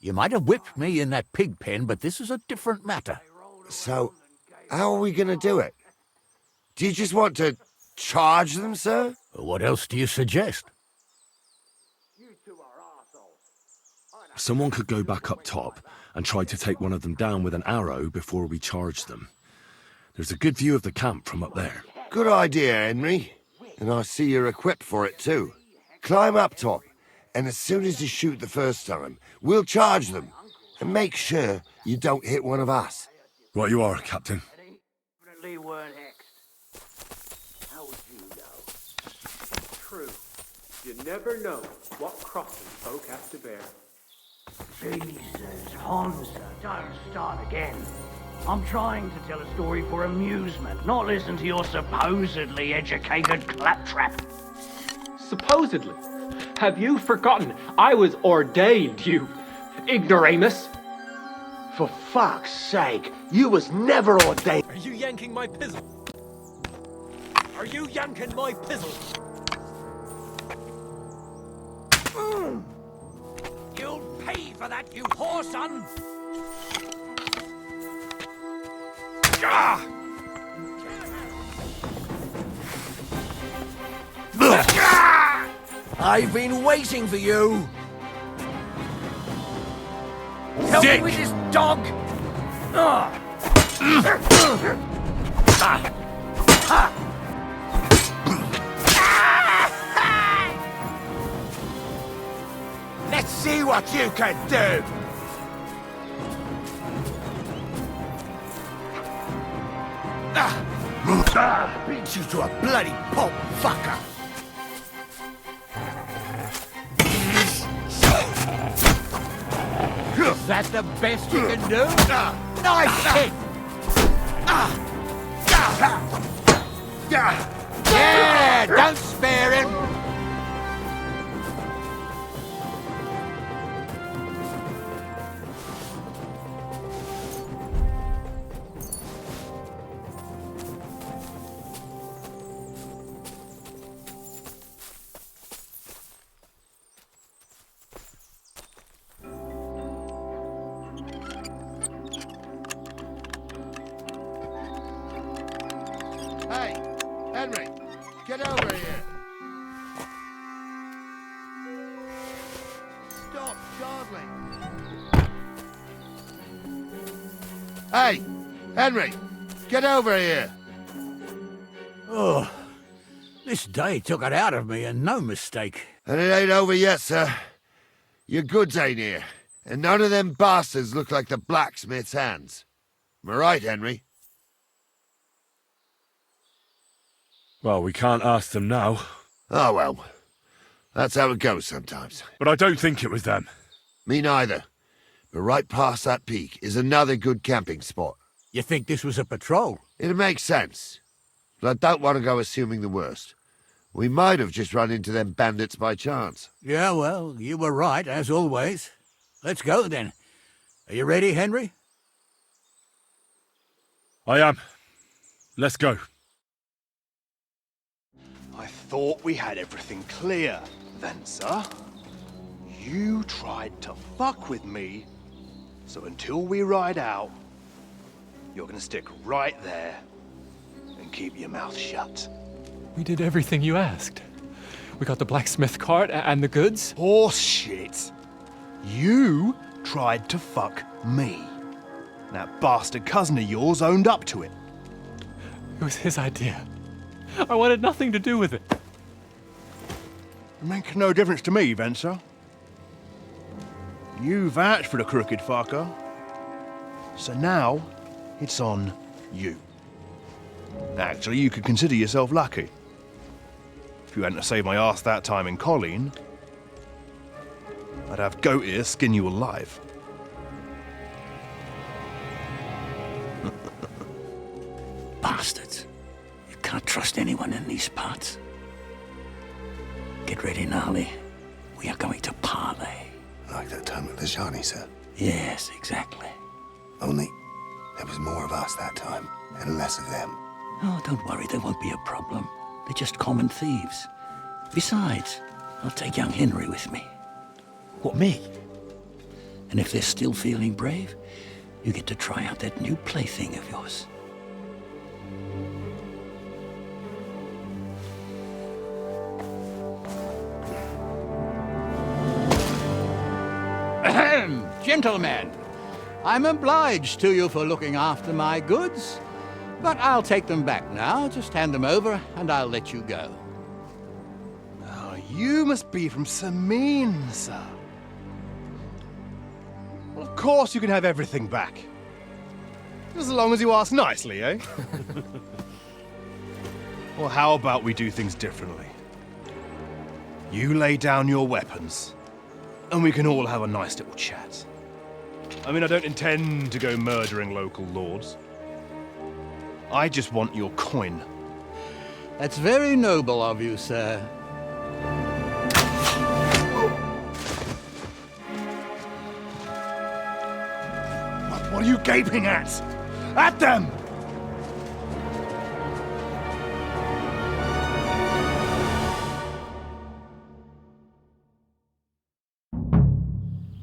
S3: You might have whipped me in that pig pen, but this is a different matter.
S10: So, how are we gonna do it? Do you just want to charge them, sir?
S3: What else do you suggest?
S2: Someone could go back up top and try to take one of them down with an arrow before we charge them. There's a good view of the camp from up there.
S10: Good idea, Henry. And I see you're equipped for it, too. Climb up top, and as soon as you shoot the first time, we'll charge them. And make sure you don't hit one of us.
S2: Right you are, Captain.
S14: Definitely weren't hexed. How would you know?
S13: True. You never know what crosses folk have to bear.
S14: Jesus, Honza, don't start again. I'm trying to tell a story for amusement, not listen to your supposedly educated claptrap.
S13: Supposedly. Have you forgotten I was ordained, you ignoramus?
S6: For fuck's sake, you was never ordained.
S4: Are you yanking my pizzle? Are you yanking my pizzle?
S14: You'll pay for that, you whoreson!
S6: I've been waiting for you! Help me with this dog! Let's see what you can do! Beat you to a bloody pulp, fucker!
S3: Is that the best you can do?
S6: Nice hit!
S3: Yeah, don't spare him!
S5: Hey, Henry, get over here. Stop dawdling. Hey, Henry, get over here.
S3: Oh, this day took it out of me, and no mistake.
S10: And it ain't over yet, sir. Your goods ain't here, and none of them bastards look like the blacksmith's hands. Am I right, Henry?
S2: Well, we can't ask them now.
S10: Oh, well. That's how it goes sometimes.
S2: But I don't think it was them.
S10: Me neither. But right past that peak is another good camping spot.
S3: You think this was a patrol?
S10: It makes sense. But I don't want to go assuming the worst. We might have just run into them bandits by chance.
S3: Yeah, well, you were right, as always. Let's go, then. Are you ready, Henry?
S2: I am. Let's go.
S15: I thought we had everything clear, then, sir. You tried to fuck with me, so until we ride out, you're gonna stick right there and keep your mouth shut.
S16: We did everything you asked. We got the blacksmith cart and the goods.
S15: Horse shit. You tried to fuck me. That bastard cousin of yours owned up to it.
S16: It was his idea. I wanted nothing to do with it.
S15: It makes no difference to me, Venser. You vouched for the crooked fucker. So now, it's on you. Actually, you could consider yourself lucky. If you hadn't saved my ass that time in Colleen, I'd have goat ears skin you alive.
S14: Bastards. You can't trust anyone in these parts. Get ready, Gnarly. We are going to parley.
S17: Like that time with the Johnny, sir?
S14: Yes, exactly.
S17: Only there was more of us that time, and less of them.
S14: Oh, don't worry, there won't be a problem. They're just common thieves. Besides, I'll take young Henry with me.
S8: What, me?
S14: And if they're still feeling brave, you get to try out that new plaything of yours.
S3: Ahem, gentlemen, I'm obliged to you for looking after my goods, but I'll take them back now. Just hand them over, and I'll let you go.
S15: Oh, you must be from Samin, sir. Well, of course you can have everything back. Just as long as you ask nicely, eh? Well, how about we do things differently? You lay down your weapons, and we can all have a nice little chat. I mean, I don't intend to go murdering local lords. I just want your coin.
S3: That's very noble of you, sir.
S15: What are you gaping at? At them!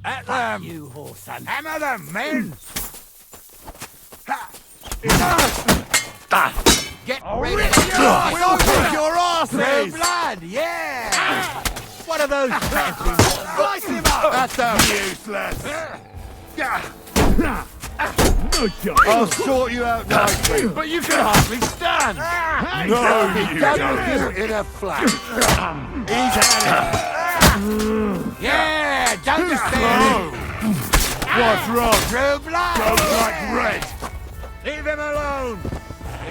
S3: At them!
S14: You whoreson.
S3: Hammer them, men! Get ready!
S15: We'll rip your asses!
S3: No blood, yeah! One of those fancy ones. Slice him up!
S5: That's useless. I'll sort you out nicely.
S2: But you can hardly stand!
S5: No, you don't. In a flash. He's had it.
S3: Yeah, don't stand.
S5: What's wrong?
S3: True blood.
S5: Don't like red.
S3: Leave him alone. You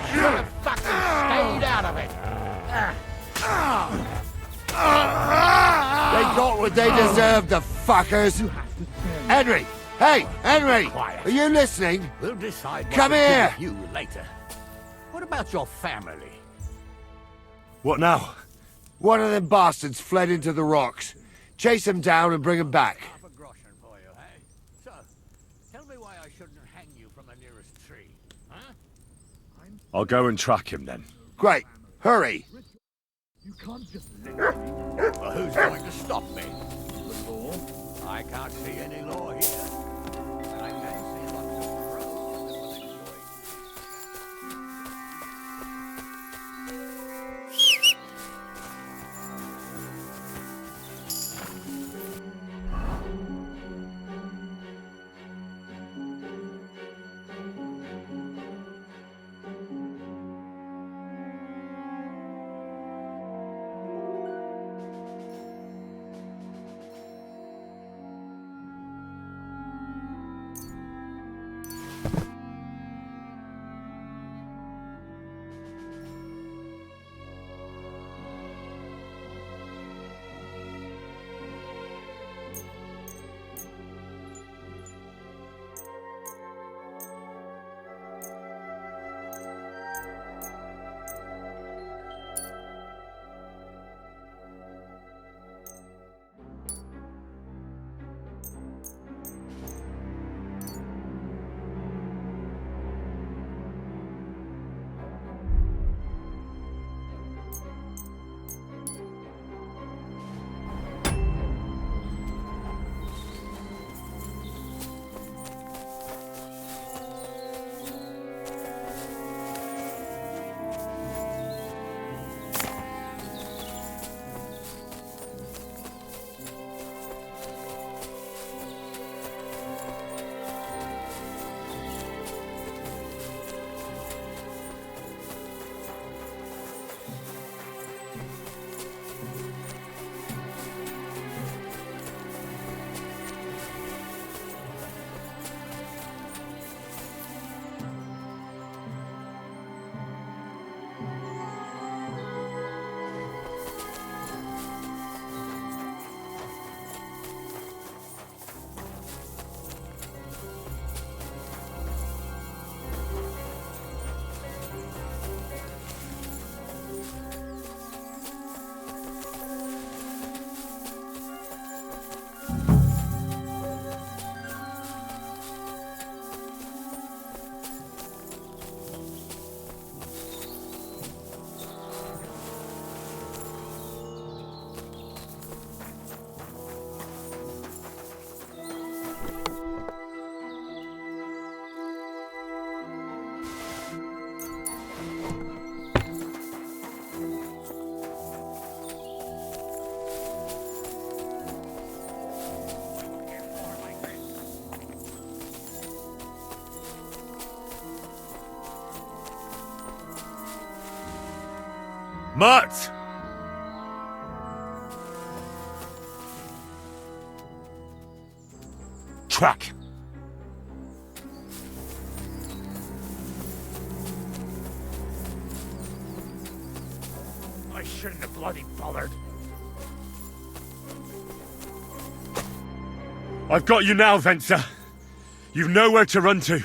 S3: should have fucking stayed out of it.
S5: They got what they deserved, the fuckers. Henry! Hey, Henry!
S3: Quiet.
S5: Are you listening?
S3: We'll decide what
S5: Come
S3: to do
S5: here.
S3: with you later. What about your family?
S15: What now?
S5: One of them bastards fled into the rocks. Chase him down and bring him back.
S3: Half a groschen for you, hey? So, tell me why I shouldn't hang you from the nearest tree, huh?
S2: I'll go and track him then.
S5: Great. Hurry.
S3: You can't just leave me. Well, who's going to stop me? The law? I can't see any law here. And I can see lots of crows that will enjoy.
S2: Mutt! Track.
S3: I shouldn't have bloody bothered.
S2: I've got you now, Venser. You've nowhere to run to.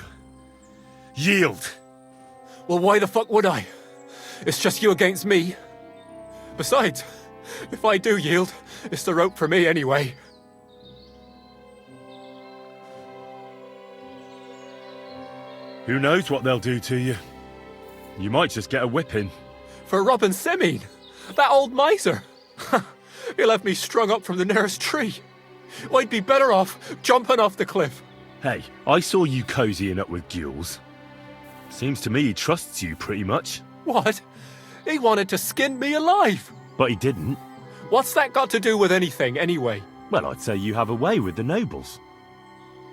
S2: Yield.
S16: Well, why the fuck would I? It's just you against me. Besides, if I do yield, it's the rope for me anyway.
S2: Who knows what they'll do to you? You might just get a whipping.
S16: For robbing Semine, that old miser. He'll have me strung up from the nearest tree. I'd be better off jumping off the cliff.
S2: Hey, I saw you cozying up with Gules. Seems to me he trusts you pretty much.
S16: What? He wanted to skin me alive.
S2: But he didn't.
S16: What's that got to do with anything, anyway?
S12: Well, I'd say you have a way with the nobles.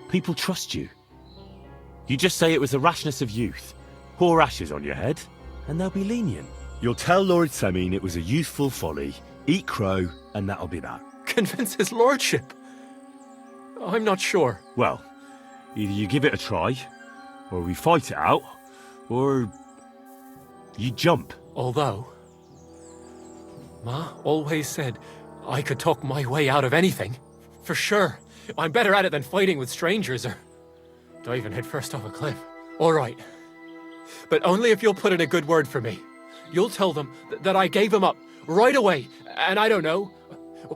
S12: People trust you. You just say it was the rashness of youth. Pour ashes on your head, and they'll be lenient. You'll tell Lord Semine it was a youthful folly, eat crow, and that'll be that.
S16: Convince his lordship? I'm not sure.
S12: Well, either you give it a try, or we fight it out, or you jump.
S16: Although, Ma always said I could talk my way out of anything. For sure. I'm better at it than fighting with strangers or diving headfirst off a cliff. All right. But only if you'll put in a good word for me. You'll tell them that I gave him up right away, and I don't know,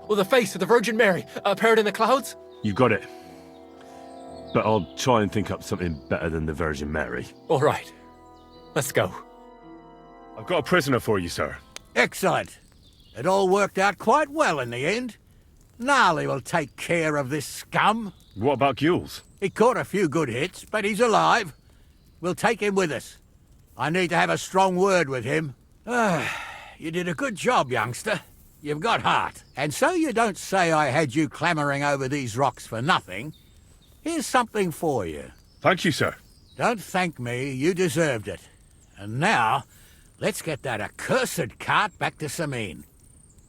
S16: well, the face of the Virgin Mary appeared in the clouds?
S12: You got it. But I'll try and think up something better than the Virgin Mary.
S16: All right. Let's go.
S2: I've got a prisoner for you, sir.
S3: Excellent. It all worked out quite well in the end. Gnarly will take care of this scum.
S2: What about Gules?
S3: He caught a few good hits, but he's alive. We'll take him with us. I need to have a strong word with him. You did a good job, youngster. You've got heart. And so you don't say I had you clambering over these rocks for nothing. Here's something for you.
S2: Thank you, sir.
S3: Don't thank me. You deserved it. And now, let's get that accursed cart back to Semine.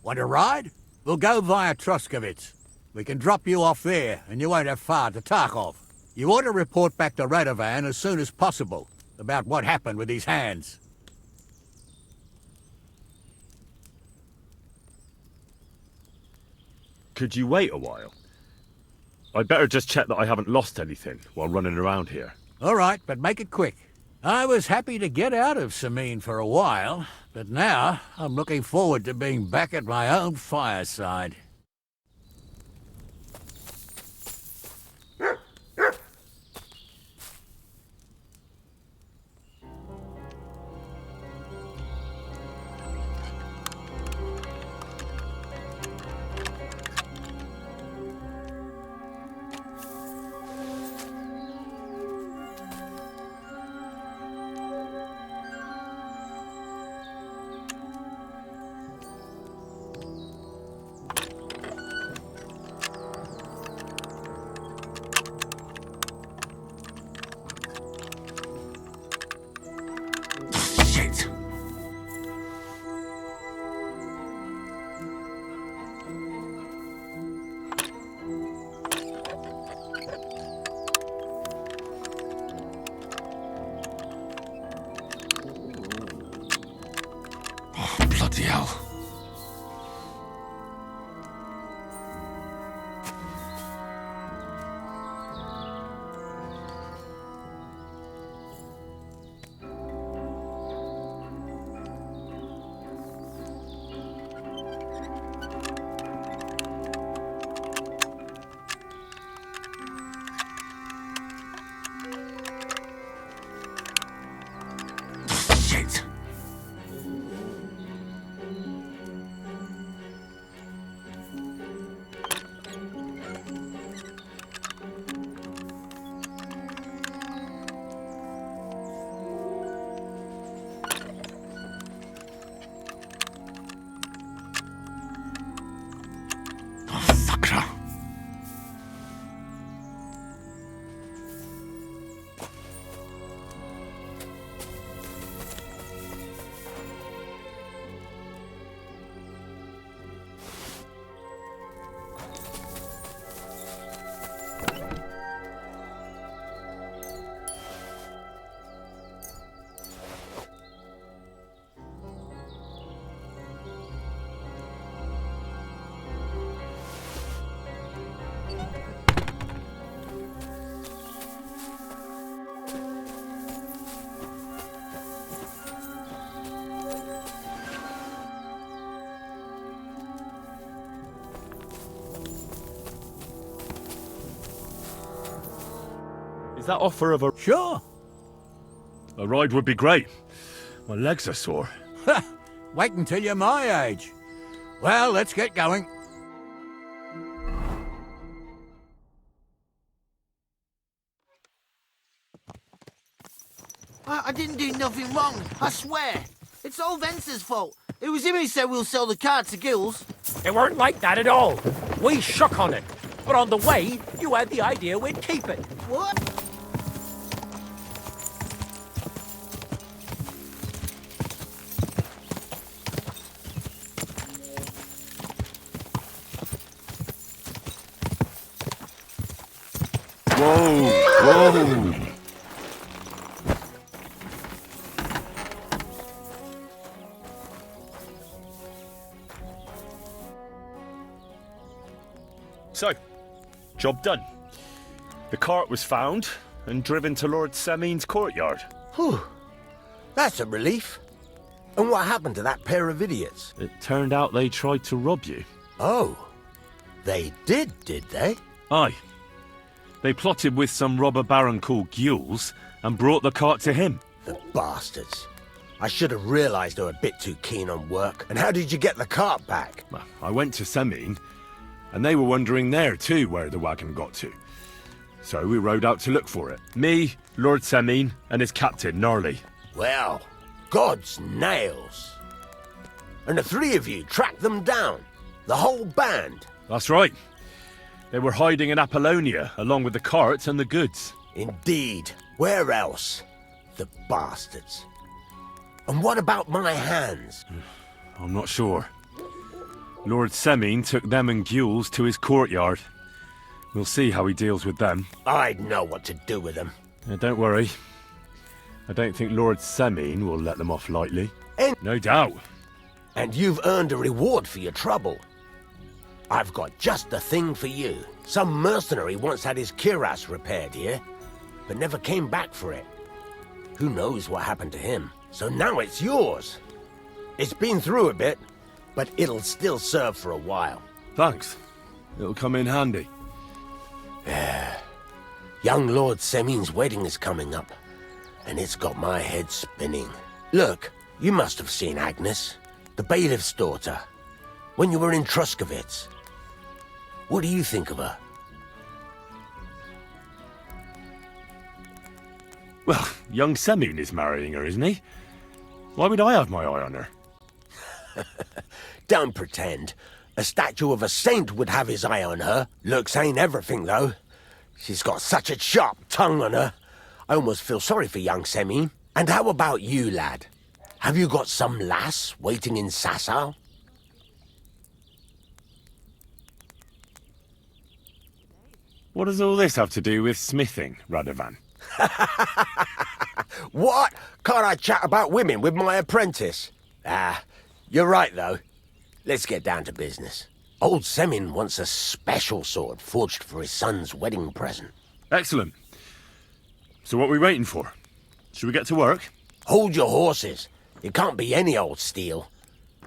S3: Want a ride? We'll go via Troskowitz. We can drop you off there, and you won't have far to Tarkov. You ought to report back to Radovan as soon as possible about what happened with these hands.
S12: Could you wait a while? I'd better just check that I haven't lost anything while running around here.
S3: All right, but make it quick. I was happy to get out of Semine for a while, but now I'm looking forward to being back at my own fireside.
S2: Bloody hell. Shit.
S12: Is that offer of a...
S3: Sure.
S2: A ride would be great. My legs are sore.
S3: Wait until you're my age. Well, let's get going.
S8: I didn't do nothing wrong, I swear. It's old Vence's fault. It was him who said we'll sell the cart to Gills.
S16: It weren't like that at all. We shook on it. But on the way, you had the idea we'd keep it.
S3: What?
S12: Whoa! Whoa! So, job done. The cart was found and driven to Lord Semin's courtyard.
S6: Whew. That's a relief. And what happened to that pair of idiots?
S12: It turned out they tried to rob you.
S6: Oh. They did they?
S12: Aye. They plotted with some robber baron called Gules and brought the cart to him.
S6: The bastards. I should have realised they were a bit too keen on work. And how did you get the cart back?
S12: Well, I went to Semin, and they were wondering there too where the wagon got to. So we rode out to look for it. Me, Lord Semin, and his captain, Gnarly.
S6: Well, God's nails. And the three of you tracked them down? The whole band?
S12: That's right. They were hiding in Apollonia, along with the cart and the goods.
S6: Indeed. Where else? The bastards. And what about my hands?
S12: I'm not sure. Lord Semin took them and Gules to his courtyard. We'll see how he deals with them.
S6: I'd know what to do with them.
S12: Don't worry. I don't think Lord Semin will let them off lightly. No doubt.
S6: And you've earned a reward for your trouble. I've got just the thing for you. Some mercenary once had his cuirass repaired here, but never came back for it. Who knows what happened to him? So now it's yours. It's been through a bit, but it'll still serve for a while.
S12: Thanks. It'll come in handy.
S6: Young Lord Semin's wedding is coming up, and it's got my head spinning. Look, you must have seen Agnes, the bailiff's daughter, when you were in Troskowitz. What do you think of her?
S12: Well, young Semin is marrying her, isn't he? Why would I have my eye on her?
S6: Don't pretend. A statue of a saint would have his eye on her. Looks ain't everything, though. She's got such a sharp tongue on her. I almost feel sorry for young Semin. And how about you, lad? Have you got some lass waiting in Sasau?
S12: What does all this have to do with smithing, Radovan?
S6: What? Can't I chat about women with my apprentice? You're right, though. Let's get down to business. Old Semin wants a special sword forged for his son's wedding present.
S12: Excellent. So what are we waiting for? Should we get to work?
S6: Hold your horses. It can't be any old steel.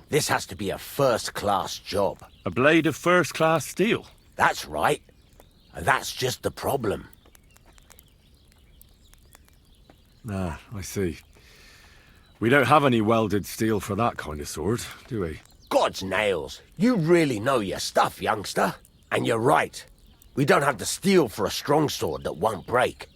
S6: This has to be a first-class job.
S12: A blade of first-class steel?
S6: That's right. And that's just the problem.
S12: Ah, I see. We don't have any welded steel for that kind of sword, do we?
S6: God's nails. You really know your stuff, youngster. And you're right. We don't have the steel for a strong sword that won't break.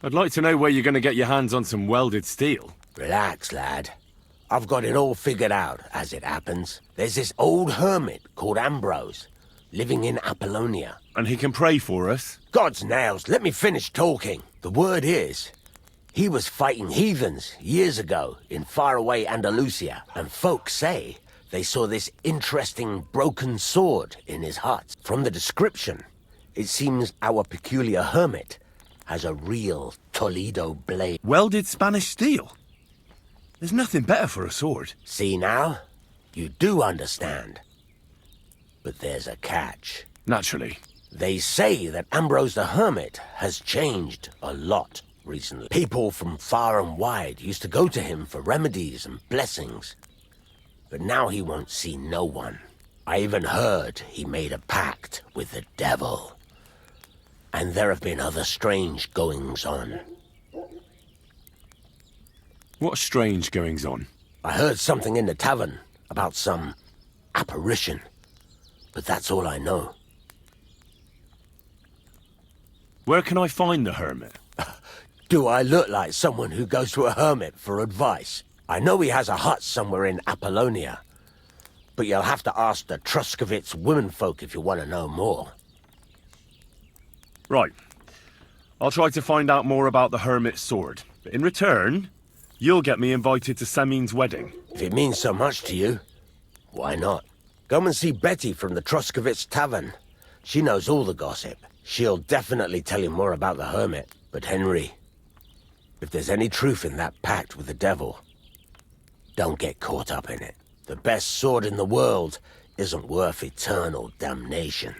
S12: I'd like to know where you're going to get your hands on some welded steel.
S6: Relax, lad. I've got it all figured out, as it happens. There's this old hermit called Ambrose, living in Apollonia.
S12: And he can pray for us?
S6: God's nails, let me finish talking. The word is, he was fighting heathens years ago in faraway Andalusia, and folks say they saw this interesting broken sword in his hut. From the description, it seems our peculiar hermit has a real Toledo blade.
S12: Welded Spanish steel? There's nothing better for a sword.
S6: See now? You do understand. But there's a catch.
S12: Naturally.
S6: They say that Ambrose the Hermit has changed a lot recently. People from far and wide used to go to him for remedies and blessings. But now he won't see no one. I even heard he made a pact with the devil. And there have been other strange goings-on.
S12: What strange goings-on?
S6: I heard something in the tavern about some apparition. But that's all I know.
S12: Where can I find the hermit?
S6: Do I look like someone who goes to a hermit for advice? I know he has a hut somewhere in Apollonia, but you'll have to ask the Troskovitz womenfolk if you want to know more.
S2: Right. I'll try to find out more about the Hermit's sword. But in return, you'll get me invited to Semin's wedding.
S6: If it means so much to you, why not? Come and see Betty from the Troskovitz Tavern. She knows all the gossip. She'll definitely tell you more about the Hermit. But Henry, if there's any truth in that pact with the devil, don't get caught up in it. The best sword in the world isn't worth eternal damnation.